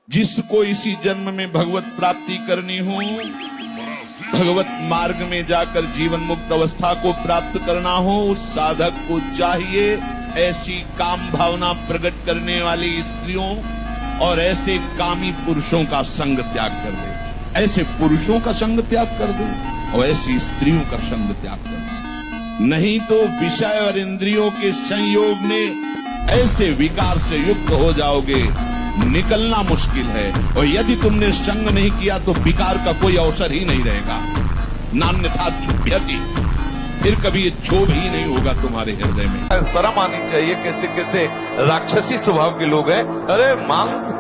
जिसको इसी जन्म में भगवत प्राप्ति करनी हो, भगवत मार्ग में जाकर जीवन मुक्त अवस्था को प्राप्त करना हो, उस साधक को चाहिए ऐसी काम भावना प्रकट करने वाली स्त्रियों और ऐसे कामी पुरुषों का संग त्याग कर दे। ऐसे पुरुषों का संग त्याग कर दो और ऐसी स्त्रियों का संग त्याग कर दो। नहीं तो विषय और इंद्रियों के संयोग में ऐसे विकार से युक्त हो जाओगे, निकलना मुश्किल है। और यदि तुमने संग नहीं किया तो विकार का कोई अवसर ही नहीं रहेगा। नान्यथा क्षुभ्यति, फिर कभी ये क्षोभ ही नहीं होगा तुम्हारे हृदय में। शर्म आनी चाहिए। कैसे कैसे राक्षसी स्वभाव के लोग हैं। अरे मांस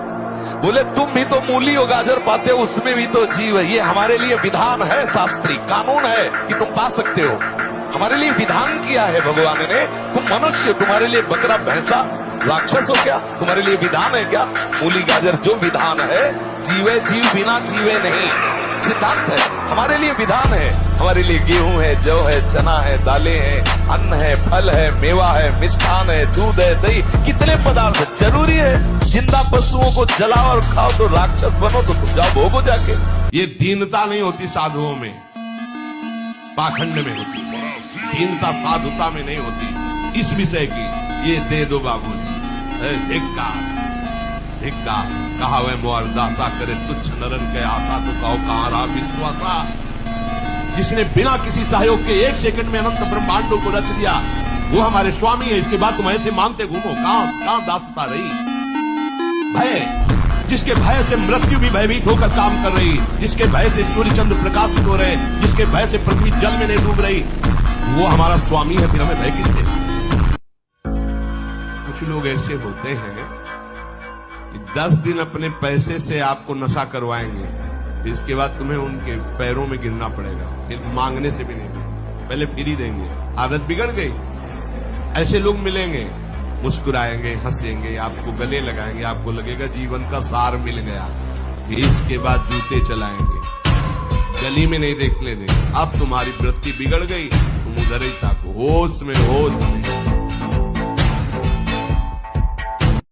बोले तुम भी तो मूली और गाजर पाते हो, उसमें भी तो जीव है। ये हमारे लिए विधान है, शास्त्री कानून है कि तुम पा सकते हो। हमारे लिए विधान किया है भगवान ने। तुम मनुष्य, तुम्हारे लिए बकरा भैंसा राक्षस हो क्या? तुम्हारे लिए विधान है क्या? मूली गाजर जो विधान है, जीवे जीव बिना जीवे नहीं, सिद्धांत है। हमारे लिए विधान है। हमारे लिए गेहूं है, जौ है, चना है, दालें हैं, अन्न है, फल है, मेवा है, मिष्ठान है, दूध है, दही, कितने पदार्थ जरूरी है। जिंदा पशुओं को जलाओ और खाओ तो राक्षस बनो, तो तुम जाओ भोगो जाके। ये दीनता नहीं होती साधुओं में, पाखंड में होती। दीनता साधुता में नहीं होती। इस विषय की ये दे दो बाबूजी। धिक्कार धिक्कार, कहा वह मोर दासा करे तुच्छ नरन के आशा, तो कहो कहां रहा विश्वासा। जिसने बिना किसी सहयोग के 1 सेकंड में अनंत ब्रह्मांडों को रच दिया, वो हमारे स्वामी है। इसके बाद तुम ऐसे मानते घूमो, कहां दासता रही। भय, जिसके भय से मृत्यु भी भयभीत होकर काम कर रही, जिसके भय से सूर्य चंद्र प्रकाशित हो रहे, जिसके भय से पृथ्वी जल में नहीं डूब रही, वो हमारा स्वामी है। फिर हमें भय किससे? कुछ लोग ऐसे होते हैं कि 10 दिन अपने पैसे से आपको नशा करवाएंगे, फिर इसके बाद तुम्हें उनके पैरों में गिरना पड़ेगा। फिर मांगने से भी नहीं देंगे, पहले फ्री देंगे। आदत बिगड़ गई। ऐसे लोग मिलेंगे, मुस्कुराएंगे, हंसेंगे, आपको गले लगाएंगे, आपको लगेगा जीवन का सार मिल गया। फिर इसके बाद जूते चलाएंगे, गली में नहीं देखने देंगे। अब तुम्हारी वृत्ति बिगड़ गई, तुम उधर ही ताको, होश में होश में।